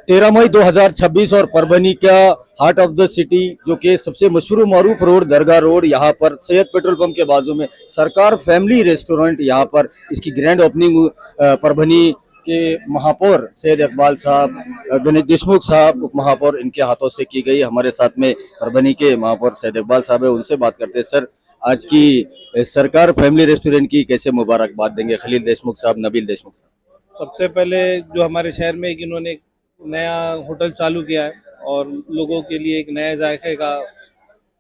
13 मई 2026 और परभनी का heart of the city जो कि सबसे मशहूर मारूफ रोड दरगाह रोड, यहाँ पर सैयद पेट्रोल पंप के बाजू में सरकार फैमिली रेस्टोरेंट, यहाँ पर इसकी ग्रैंड ओपनिंग परभनी के महापौर सैयद इकबाल साहब, गणेश देशमुख साहब उप महापौर, इनके हाथों से की गई। हमारे साथ में परभनी के महापौर सैयद इकबाल साहब है, उनसे बात करते हैं। सर, आज की सरकार फैमिली रेस्टोरेंट की कैसे मुबारकबाद देंगे खलील देशमुख साहब, नबील देशमुख साहब? सबसे पहले जो हमारे शहर में एक इन्होंने एक नया होटल चालू किया है और लोगों के लिए एक नए जायके का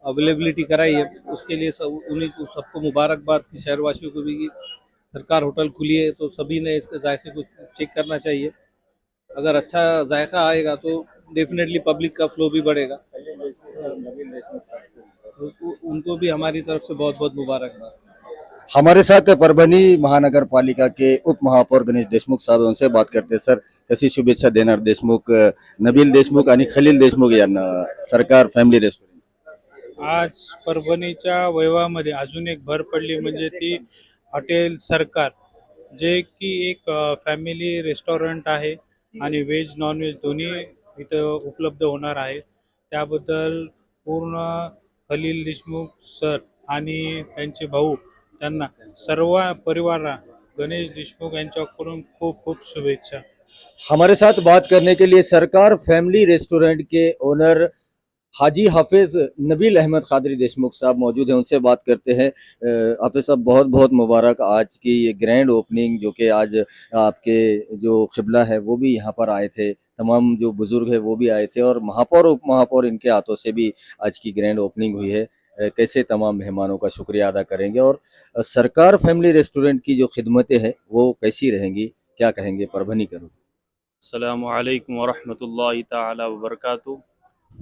अवेलेबिलिटी कराई है, उसके लिए सब उन्हीं को सबको मुबारकबाद की, शहरवासियों को भी कि सरकार होटल खुली है तो सभी ने इसके जायके को चेक करना चाहिए। अगर अच्छा जायका आएगा तो डेफिनेटली पब्लिक का फ्लो भी बढ़ेगा। उनको भी हमारी तरफ से बहुत बहुत मुबारकबाद। हमारे साथ परभणी महानगर पालिका के उप महापौर गणेश देशमुख साहेब, उनसे बात करते. सर, कशी शुभेच्छा देणार देशमुख, नबील देशमुख आणि खलील देशमुख यांना सरकार फॅमिली रेस्टॉरंट? आज परभणीच्या वैभवामध्ये अजून एक भर पडली म्हणजे ती हॉटेल सरकार, जे की एक फॅमिली रेस्टॉरंट आहे आणि व्हेज नॉन व्हेज दोन्ही इथं उपलब्ध होणार आहे. त्याबद्दल पूर्ण खलील देशमुख सर आणि त्यांचे भाऊ त्यांना सर्व परिवाराला गणेश देशमुख यांच्याकडून खूप खूप शुभेच्छा. हमारे साथ बात करने के लिए सरकार फैमिली रेस्टोरेंट के ओनर हाजी हाफिज नबील अहमद कादरी देशमुख साहब मौजूद हैं, उनसे बात करते हैं. हाफिज साहब, बहुत बहुत मुबारक आज की ये ग्रैंड ओपनिंग, जो कि आज आपके जो क़िबला है वो भी यहाँ पर आए थे, तमाम जो बुज़ुर्ग है वो भी आए थे, और महापौर उप महापौर इनके हाथों से भी आज की ग्रैंड ओपनिंग हुई है. कैसे तमाम मेहमानों का शुक्रिया अदा करेंगे, और सरकार फैमिली रेस्टोरेंट की जो खिदमतें हैं वो कैसी रहेंगी, क्या कहेंगे परभनी करो? अस्सलामु अलैकुम वरहमतुल्लाहि ताला वबरकातुहू।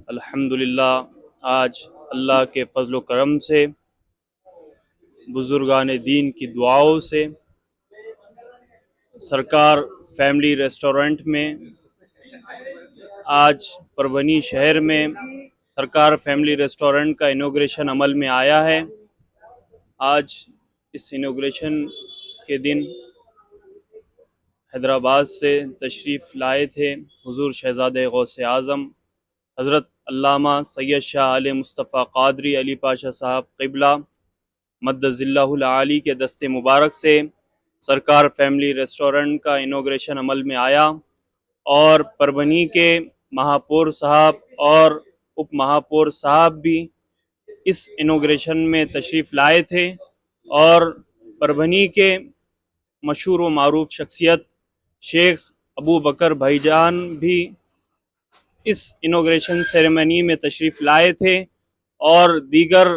अल्हम्दुलिल्लाह, आज अल्लाह के फजल करम से, बुजुर्गान दीन की दुआओं से सरकार फैमिली रेस्टोरेंट में आज परभनी शहर में सरकार फैमिली रेस्टोरेंट का इनॉग्रेशन अमल में आया है। आज इस इनॉग्रेशन के दिन हैदराबाद से तशरीफ़ लाए थे हुज़ूर शहज़ादे गौसे आज़म हज़रत अल्लामा सैयद शाह आले मुस्तफ़ा क़ादरी अली पाशा साहब क़िबला मद्दज़िल्लाहुल आली के दस्ते मुबारक से सरकार फैमिली रेस्टोरेंट का इनॉग्रेशन अमल में आया, और परभनी के महापौर साहब और उप महापौर साहब भी इस इनॉग्रेशन में तशरीफ़ लाए थे, और परभनी के मशहूर व मारूफ शख्सियत शेख अबू बकर भाईजान भी इस इनॉग्रेशन सेरेमनी में तशरीफ़ लाए थे, और दीगर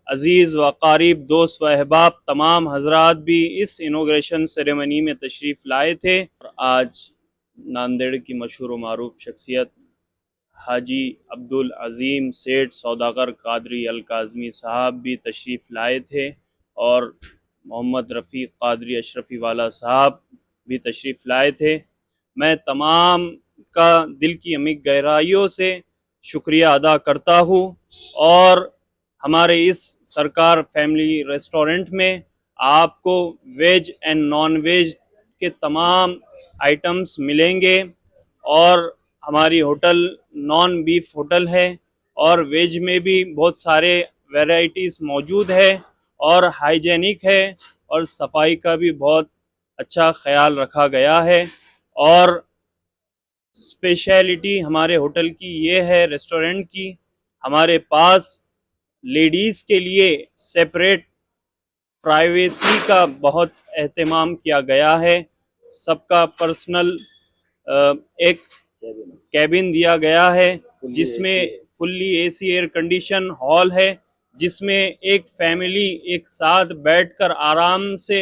अज़ीज़ व क़रीब दोस्त व अहबाब तमाम हजरात भी इस इनॉग्रेशन सेरेमनी में तशरीफ़ लाए थे। और आज नांदेड़ की मशहूर व मारूफ शख्सियत हाजी अब्दुल अज़ीम सेठ सौदागर कादरी अल काज़मी साहब भी तशरीफ़ लाए थे, और मोहम्मद रफ़ीक कादरी अशरफ़ी वाला साहब भी तशरीफ़ लाए थे। मैं तमाम का दिल की अमीर गहराइयों से शुक्रिया अदा करता हूँ, और हमारे इस सरकार फैमिली रेस्टोरेंट में आपको वेज एंड नॉन वेज के तमाम आइटम्स मिलेंगे, और हमारी होटल नॉन बीफ होटल है, और वेज में भी बहुत सारे वैरायटीज़ मौजूद है, और हाइजेनिक है, और सफाई का भी बहुत अच्छा ख्याल रखा गया है। और स्पेशलिटी हमारे होटल की ये है, रेस्टोरेंट की, हमारे पास लेडीज़ के लिए सेपरेट प्राइवेसी का बहुत एहतमाम किया गया है। सबका पर्सनल एक कैबिन दिया गया है, जिसमें fully AC air condition hall है, जिसमें एक फैमिली एक साथ बैठकर आराम से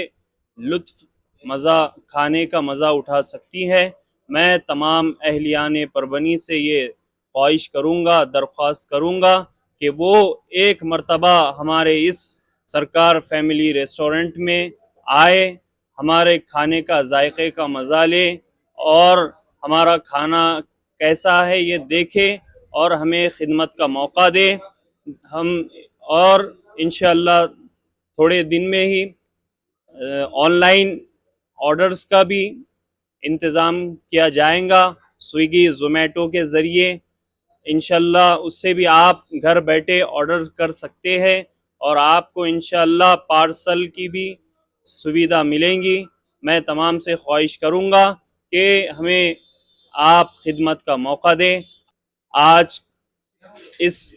लुत्फ़ मज़ा खाने का मज़ा उठा सकती है। मैं तमाम अहलियान परभनी से ये ख्वाहिश करूँगा, दरख्वास्त करूँगा कि वो एक मर्तबा हमारे इस सरकार फैमिली रेस्टोरेंट में आए, हमारे खाने का जायके का मज़ा ले, और हमारा खाना कैसा है ये देखे, और हमें खिदमत का मौका दे। हम और इंशाअल्लाह थोड़े दिन में ही ऑनलाइन ऑर्डर्स का भी इंतज़ाम किया जाएगा। स्विगी ज़ोमैटो के ज़रिए इंशाल्लाह उससे भी आप घर बैठे ऑर्डर कर सकते हैं और आपको इंशाल्लाह पार्सल की भी सुविधा मिलेंगी। मैं तमाम से ख्वाहिश करूँगा कि हमें आप खिदमत का मौका दें। आज इस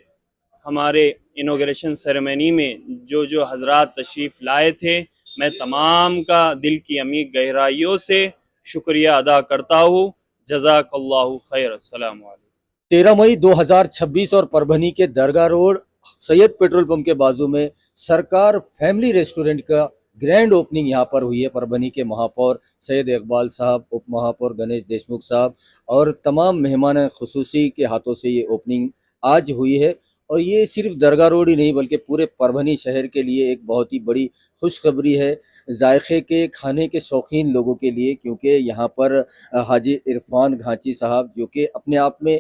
हमारे इनॉग्रेशन सेरेमनी में जो जो हजरात तशरीफ़ लाए थे, मैं तमाम का दिल की अमीर गहराइयों से शुक्रिया अदा करता हूँ। जज़ाकल्लाहु खैर। अस्सलामु अलैकुम। 13 मई 2026 और परभनी के दरगाह रोड सैयद पेट्रोल पंप के बाजू में सरकार फैमिली रेस्टोरेंट का ग्रैंड ओपनिंग यहाँ पर हुई है। परभनी के महापौर सैयद इकबाल साहब, उप महापौर गणेश देशमुख साहब और तमाम मेहमान खुसूसी के हाथों से ये ओपनिंग आज हुई है। और ये सिर्फ दरगाह रोड ही नहीं बल्कि पूरे परभनी शहर के लिए एक बहुत ही बड़ी खुशखबरी है, जायके के खाने के शौकीन लोगों के लिए, क्योंकि यहाँ पर हाजी इरफान घांची साहब जो कि अपने आप में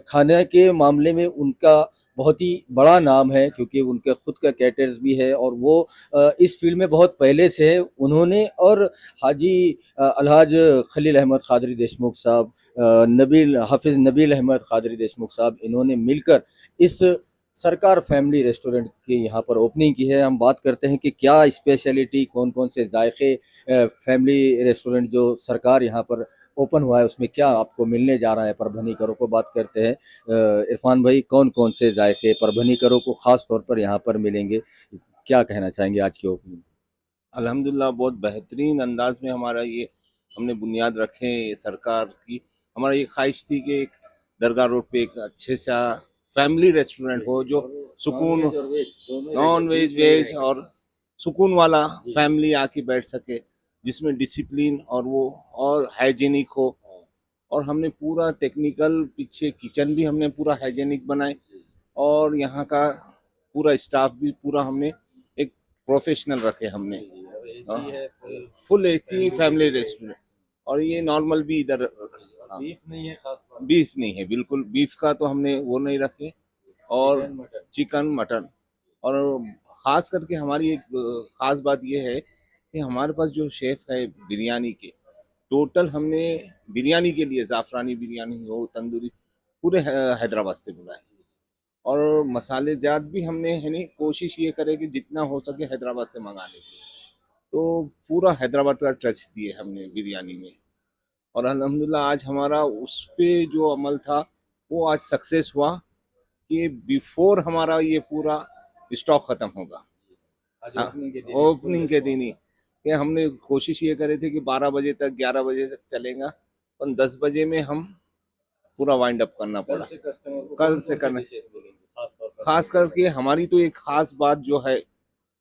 खाने के मामले में उनका बहुत ही बड़ा नाम है, क्योंकि उनका खुद का कैटर्स भी है और वो इस फील्ड में बहुत पहले से है। उन्होंने और हाजी अलहाज खलील अहमद कादरी देशमुख साहब, नबील हाफिज़ नबील अहमद कादरी देशमुख साहब, इन्होंने मिलकर इस सरकार फैमिली रेस्टोरेंट की यहाँ पर ओपनिंग की है। हम बात करते हैं कि क्या स्पेशलिटी, कौन कौन से जायके फैमिली रेस्टोरेंट जो सरकार यहाँ पर ओपन हुआ है उसमें क्या आपको मिलने जा रहा है परभनीकरों को। बात करते हैं इरफान भाई, कौन कौन से जायके परभनीकरों को खास तौर पर यहाँ पर मिलेंगे, क्या कहना चाहेंगे आज की ओपनिंग। अल्हम्दुलिल्लाह बहुत बेहतरीन अंदाज में हमारा ये हमने बुनियाद रखे हैं। ये सरकार की हमारा ये ख्वाहिश थी कि एक दरगाह रोड पे एक अच्छे सा फैमिली रेस्टोरेंट हो जो सुकून, नॉन वेज वेज और सुकून वाला फैमिली आके बैठ सके, जिसमें डिसिप्लिन और वो और हाइजीनिक हो। और हमने पूरा टेक्निकल पीछे किचन भी हमने पूरा हाइजीनिक बनाए और यहाँ का पूरा स्टाफ भी पूरा हमने एक प्रोफेशनल रखे हमने। Full AC family restaurant. और ये नॉर्मल भी इधर बीफ नहीं है, खास बात बीफ नहीं है, बिल्कुल बीफ का तो हमने वो नहीं रखे। और चिकन मटन। और ख़ास करके हमारी एक ख़ास बात ये है कि हमारे पास जो शेफ़ है बिरयानी के, टोटल हमने बिरयानी के लिए ज़ाफ़रानी बिरयानी हो, तंदूरी, पूरे हैदराबाद से बुलाए। और मसालेजात भी हमने है नहीं, कोशिश ये करें कि जितना हो सके हैदराबाद से मंगाने की। तो पूरा हैदराबाद का टच दिए हमने बिरयानी में। और अल्हम्दुलिल्लाह आज हमारा उस पे जो अमल था वो आज सक्सेस हुआ कि बिफोर हमारा ये पूरा स्टॉक ख़त्म होगा। ओपनिंग के दिन ही कि हमने कोशिश ये करे थे कि 12 बजे तक 11 बजे तक चलेगा, और 10 बजे में हम पूरा वाइंड अप करना पड़ा। कल से करना, खास करके हमारी तो एक ख़ास बात जो है,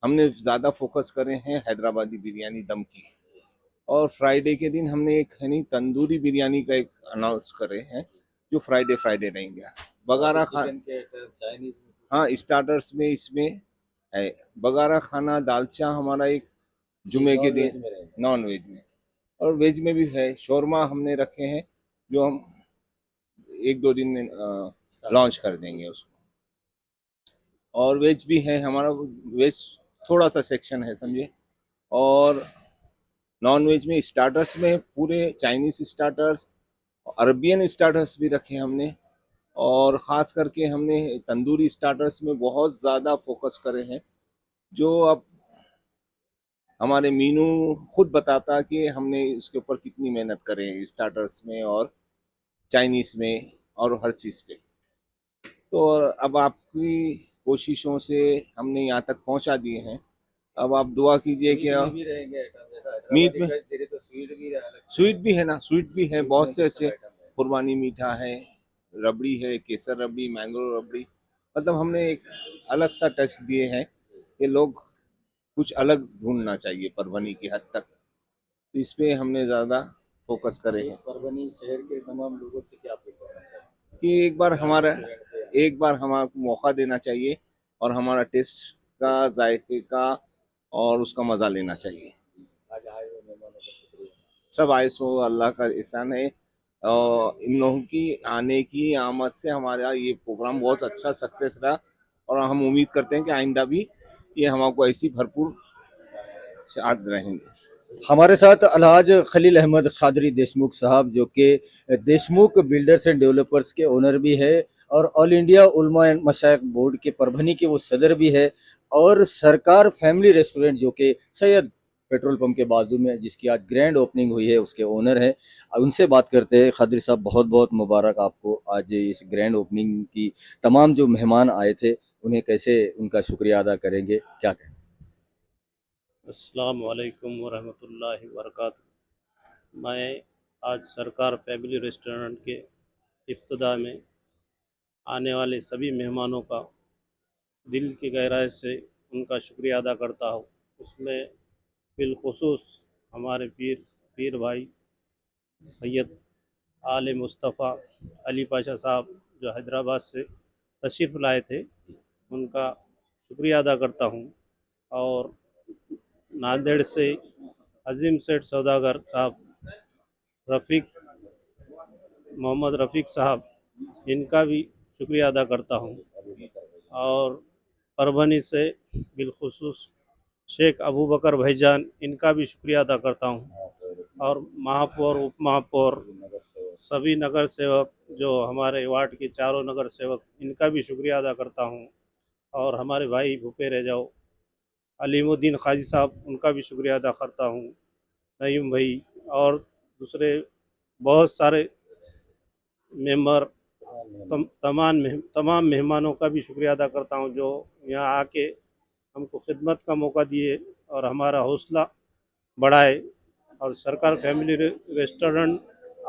हमने ज़्यादा फोकस करे हैं हैदराबादी बिरयानी दम की। और फ्राइडे के दिन हमने एक है नहीं तंदूरी बिरयानी का एक अनाउंस करे हैं जो फ्राइडे रहेंगे। बगारा खान, हाँ स्टार्टर्स में इसमें है बगारा खाना, दालचा हमारा एक जुमे के दिन नॉन वेज में, और वेज में भी है शोरमा हमने रखे हैं जो हम 1-2 दिन में लॉन्च कर देंगे उसको। और वेज भी है हमारा, वेज थोड़ा सा सेक्शन है समझे। और नॉन वेज में स्टार्टर्स में पूरे चाइनीज़ स्टार्टर्स, अरबियन स्टार्टर्स भी रखे हमने। और ख़ास करके हमने तंदूरी स्टार्टर्स में बहुत ज़्यादा फोकस करे हैं, जो अब हमारे मीनू खुद बताता कि हमने इसके ऊपर कितनी मेहनत करें स्टार्टर्स में और चाइनीज़ में और हर चीज़ पे। तो अब आपकी कोशिशों से हमने यहाँ तक पहुँचा दिए हैं। अब आप दुआ कीजिए कि मीट में स्वीट भी है ना, स्वीट भी है बहुत से अच्छे, कुर्बानी मीठा है, रबड़ी है, केसर रबड़ी, मैंगो रबड़ी, मतलब हमने एक अलग सा टच दिए हैं कि लोग कुछ अलग ढूंढना चाहिए परभनी की हद तक, तो इस पे हमने ज़्यादा फोकस करे हैं। परभनी शहर के तमाम लोगों से क्या अपील करना चाहिए कि एक बार हमारे मौका देना चाहिए और हमारा टेस्ट का, जायके का और उसका मज़ा लेना चाहिए। आज आए हुए मेहमानों का शुक्रिया। सब आए सो अल्लाह का एहसान है, और इन लोगों की आने की आमद से हमारा ये प्रोग्राम बहुत अच्छा सक्सेस रहा। और हम उम्मीद करते हैं कि आइंदा भी ये हमको ऐसी भरपूर शाद रहेंगे। हमारे साथ अलहाज खलील अहमद खादरी देशमुख साहब, जो कि देशमुख बिल्डर्स एंड डेवलपर्स के ओनर भी है और ऑल इंडिया उलमा एंड मशाइख बोर्ड के परभनी के वो सदर भी है, और सरकार फैमिली रेस्टोरेंट जो कि सैयद पेट्रोल पंप के बाजू में, जिसकी आज ग्रैंड ओपनिंग हुई है, उसके ओनर हैं। अब उनसे बात करते हैं। खादरी साहब, बहुत बहुत मुबारक आपको आज इस ग्रैंड ओपनिंग की। तमाम जो मेहमान आए थे उन्हें कैसे उनका शुक्रिया अदा करेंगे, क्या कहें? अस्सलाम वालेकुम वरहमतुल्लाहि वबरकातुहू। मैं आज सरकार फैमिली रेस्टोरेंट के इफ्तिताह में आने वाले सभी मेहमानों का दिल की गहराई से उनका शुक्रिया अदा करता हूँ। उसमें बिलखुसूस हमारे पीर भाई सैयद आले मुस्तफ़ा अली पाशा साहब जो हैदराबाद से तशरीफ़ लाए थे, उनका शुक्रिया अदा करता हूँ। और नांदेड़ से अजीम सेठ सौदागर साहब, मोहम्मद रफ़ीक साहब, इनका भी शुक्रिया अदा करता हूँ। और परभनी से बिलखुसूस शेख अबू बकर भाईजान, इनका भी शुक्रिया अदा करता हूँ। और महापौर, उप महापौर, सभी नगर सेवक जो हमारे वार्ड के चारों नगर सेवक, इनका भी शुक्रिया अदा करता हूँ। और हमारे भाई भूपे रह जाओ अलीमुद्दीन खाजी साहब, उनका भी शुक्रिया अदा करता हूँ। नईम भाई और दूसरे बहुत सारे मेंबर, तमाम मेहमानों का भी शुक्रिया अदा करता हूँ जो यहाँ आके हमको खिदमत का मौका दिए और हमारा हौसला बढ़ाए। और सरकार फैमिली रेस्टोरेंट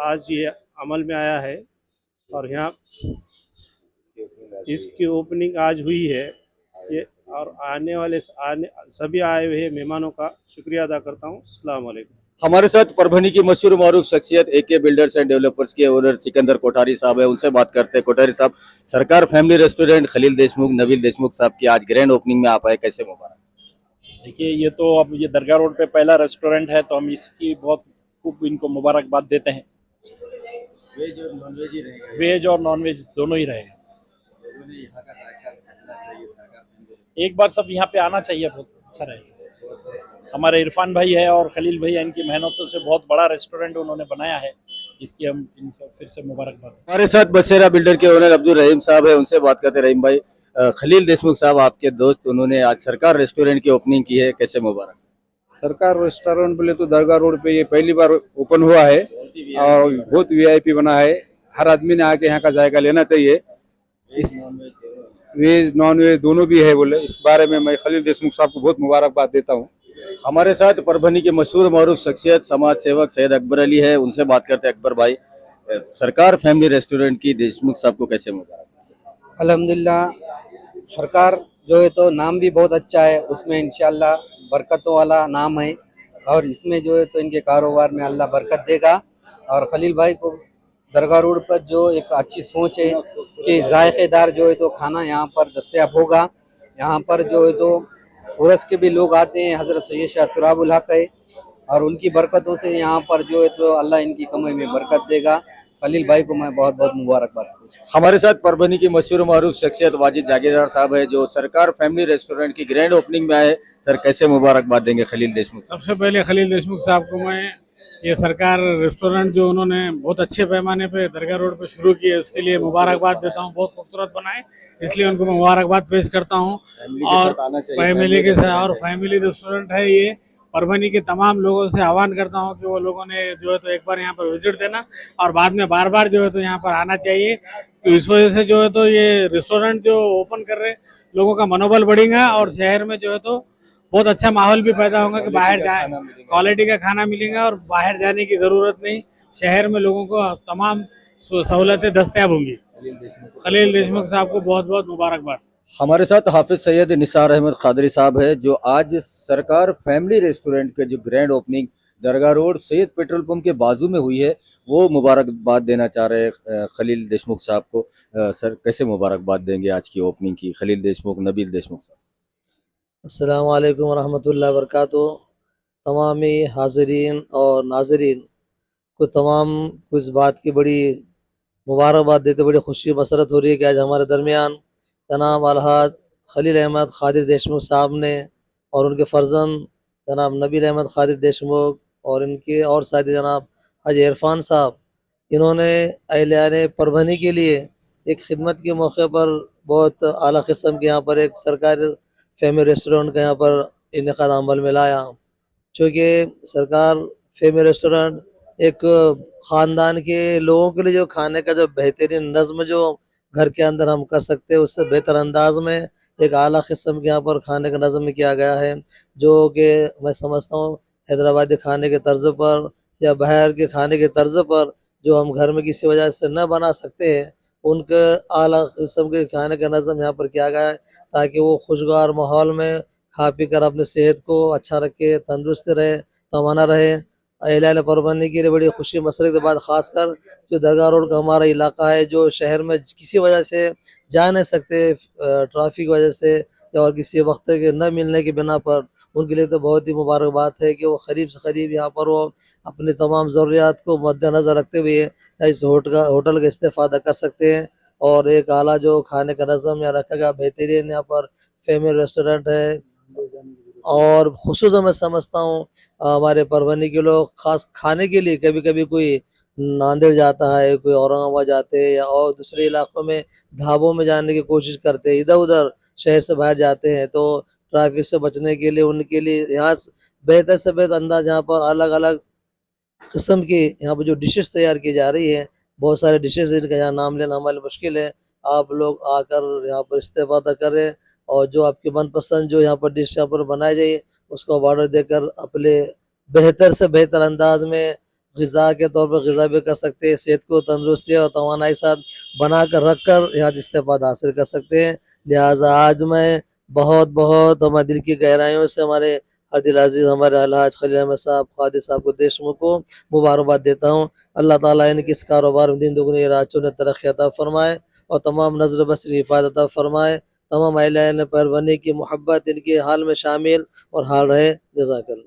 आज ये अमल में आया है और यहाँ इसकी ओपनिंग आज हुई है। ये और आने सभी आए हुए मेहमानों का शुक्रिया अदा करता हूँ। अस्सलाम वालेकुम। हमारे साथ परभनी की मशहूर मारूफ शख्सियत एके बिल्डर्स एंड डेवलपर्स के ओनर सिकंदर कोठारी साहब है, उनसे बात करते हैं। कोठारी साहब, सरकार फैमिली रेस्टोरेंट खलील देशमुख, नबील देशमुख साहब की आज ग्रैंड ओपनिंग में आप आए, कैसे मुबारक? देखिए, ये तो अब ये दरगाह रोड पे पहला रेस्टोरेंट है, तो हम इसकी बहुत खूब इनको मुबारकबाद देते हैं। वेज और नॉन वेज ही रहेगा? वेज और नॉन वेज दोनों ही रहेगा। एक बार सब यहाँ पे आना चाहिए, बहुत अच्छा रहेगा। हमारे इरफान भाई है और खलील भाई है, इनकी मेहनतों से बहुत बड़ा रेस्टोरेंट उन्होंने बनाया है, इसकी हम इनको फिर से मुबारकबाद। हमारे साथ बसेरा बिल्डर के ओनर अब्दुल रहीम साहब है, उनसे बात करते हैं। रहीम भाई, खलील देशमुख साहब आपके दोस्त, उन्होंने आज सरकार रेस्टोरेंट की ओपनिंग की है, कैसे मुबारक? सरकार रेस्टोरेंट बोले तो दरगाह रोड पे ये पहली बार ओपन हुआ है और बहुत वीआईपी बना है। हर आदमी ने आके यहाँ का जायका लेना चाहिए। इस वेज नॉन वेज दोनों भी है बोले, इस बारे में मैं खलील देशमुख साहब को बहुत मुबारकबाद देता हूँ। हमारे साथ परभनी के मशहूर मारूफ शख्सियत समाज सेवक सैयद अकबर अली है, उनसे बात करते हैं। अकबर भाई, सरकार फैमिली रेस्टोरेंट की देशमुख साहब को कैसे मुबारक? अल्हम्दुलिल्लाह, सरकार जो है तो नाम भी बहुत अच्छा है, उसमें इंशाल्लाह बरकतों वाला नाम है और इसमें जो है तो इनके कारोबार में अल्लाह बरकत देगा। और खलील भाई को दरगाह रोड पर जो एक अच्छी सोच है कि जायकेदार जो है तो खाना यहाँ पर दस्तयाब होगा। यहाँ पर जो है तो उर्स के भी लोग आते हैं, हज़रत सैयद शाह तुराबुल हक है और उनकी बरकतों से यहाँ पर जो है तो अल्लाह इनकी कमाई में बरकत देगा। खलील भाई को मैं बहुत बहुत मुबारकबाद। हमारे साथ परभनी की मशहूर मारूफ शख्सियत वाजिद जागीरदार साहब है, जो सरकार फैमिली रेस्टोरेंट की ग्रैंड ओपनिंग में आए। सर, कैसे मुबारकबाद देंगे खलील देशमुख? सबसे पहले खलील देशमुख साहब को मैं ये सरकार रेस्टोरेंट जो उन्होंने बहुत अच्छे पैमाने पे दरगाह रोड पे शुरू किए, उसके लिए मुबारकबाद देता हूँ। बहुत खूबसूरत बनाए, इसलिए उनको मैं मुबारकबाद पेश करता हूँ। और फैमिली के साथ, और फैमिली रेस्टोरेंट है ये। परभनी के तमाम लोगों से आह्वान करता हूँ कि वो लोगों ने जो है तो एक बार यहाँ पर विजिट देना और बाद में बार बार जो है तो यहाँ पर आना चाहिए। तो इस वजह से जो है तो ये रेस्टोरेंट जो ओपन कर रहे लोगों का मनोबल बढ़ेगा और शहर में जो है तो बहुत अच्छा माहौल भी पैदा होगा कि बाहर जाए, क्वालिटी का खाना मिलेगा और बाहर जाने की ज़रूरत नहीं। शहर में लोगों को तमाम सहूलतें दस्तयाब होंगी। खलील देशमुख साहब को बहुत बहुत मुबारकबाद। हमारे साथ हाफिज सैयद निसार अहमद खादरी साहब है, जो आज सरकार फैमिली रेस्टोरेंट के जो ग्रैंड ओपनिंग दरगाह रोड सैयद पेट्रोल पंप के बाजू में हुई है, वो मुबारकबाद देना चाह रहे हैं खलील देशमुख साहब को। सर, कैसे मुबारकबाद देंगे आज की ओपनिंग की खलील देशमुख, नबील देशमुख साहब? अस्सलाम वालेकुम वरहमतुल्लाहि वबरकातुहू। तमामी हाज़रीन और नाज़रीन को तमाम को इस बात की बड़ी मुबारकबाद देते बड़ी खुशी मसरत हो रही है कि आज हमारे दरमियान जनाब अलहाज खलील अहमद खादिर देशमुख साहब ने और उनके फ़र्जंद जनाब नबील अहमद खादिर देशमुख और इनके और साथी जनाब हाजी इरफान साहब, इन्होंने अहलियाने परभनी के लिए एक खिदमत के मौके पर बहुत आला किस्म के यहाँ पर एक सरकारी फैमिली रेस्टोरेंट का यहाँ पर इनेकाद अमल में लाया। चूँकि सरकार फैमिली रेस्टोरेंट एक ख़ानदान के लोगों के लिए जो खाने का जो बेहतरीन नज़्म जो घर के अंदर हम कर सकते हैं, उससे बेहतर अंदाज में एक आला किस्म के यहाँ पर खाने का नज़्म किया गया है, जो कि मैं समझता हूँ हैदराबादी खाने के तर्ज पर या बाहर के खाने के तर्ज पर जो हम घर में किसी वजह से न बना सकते हैं, उनके आला किस्म के खाने का नज़्म यहाँ पर किया गया है, ताकि वो खुशगवार माहौल में खा पी कर अपनी सेहत को अच्छा रखे, तंदुरुस्त रहे, तवाना रहे। अहलियाने परभनी के लिए बड़ी खुशी मसरत के बाद ख़ासकर जो दरगाह रोड का हमारा इलाका है, जो शहर में किसी वजह से जा नहीं सकते, ट्रैफिक की वजह से या और किसी वक्त के न मिलने की बिना पर, उनके लिए तो बहुत ही मुबारक बात है कि वो करीब से करीब यहाँ पर वो अपनी तमाम ज़रूरियात को मद्देनज़र रखते हुए इस होटल का इस्तेफ़ादा कर सकते हैं। और एक आला जो खाने का नज़म यहाँ रखा गया बेहतरीन, यहाँ पर फैमिली रेस्टोरेंट है। और खुसूसन मैं समझता हूँ हमारे परभनी के लोग खास खाने के लिए कभी कभी कोई नांदेड़ जाता है, कोई औरंगाबाद जाते हैं या और दूसरे इलाकों में ढाबों में जाने की कोशिश करते हैं, इधर उधर शहर से बाहर जाते हैं, तो ट्रैफिक से बचने के लिए उनके लिए यहाँ बेहतर से बेहतर अंदाज यहाँ पर अलग अलग किस्म की यहाँ पर जो डिशेस तैयार की जा रही है, बहुत सारे डिशेस जिनका यहाँ नाम लेना हमारे मुश्किल है। आप लोग आकर यहाँ पर इस्तेफ़ादा करें और जो आपकी मनपसंद जो यहाँ पर डिश यहाँ पर बनाई जाए, उसको ऑर्डर देकर अपने बेहतर से बेहतर अंदाज में ग़िज़ा के तौर पर ग़िज़ा भी कर सकते हैं, सेहत को तंदुरुस्ती और तवानाई साथ बना कर रख कर यहाँ इस्तेफ़ादा हासिल कर सकते हैं। लिहाजा आज मैं बहुत बहुत हमारे दिल की गहराइयों से हमारे हर दिल अजीज़ हमारे अलहाज खलील अहमद साहब कादिर साहब को देशमुख को मुबारकबाद देता हूँ। अल्लाह ताला इनके इस कारोबार में दिन दुगनी रात चौगुनी तरक्की अता फ़रमाए और तमाम नज़र बसरी हिफाज़त अता फ़रमाए। तमाम अहलियाने परभनी की मोहब्बत इनके हाल में शामिल और हाल रहे। जज़ाकल्लाह।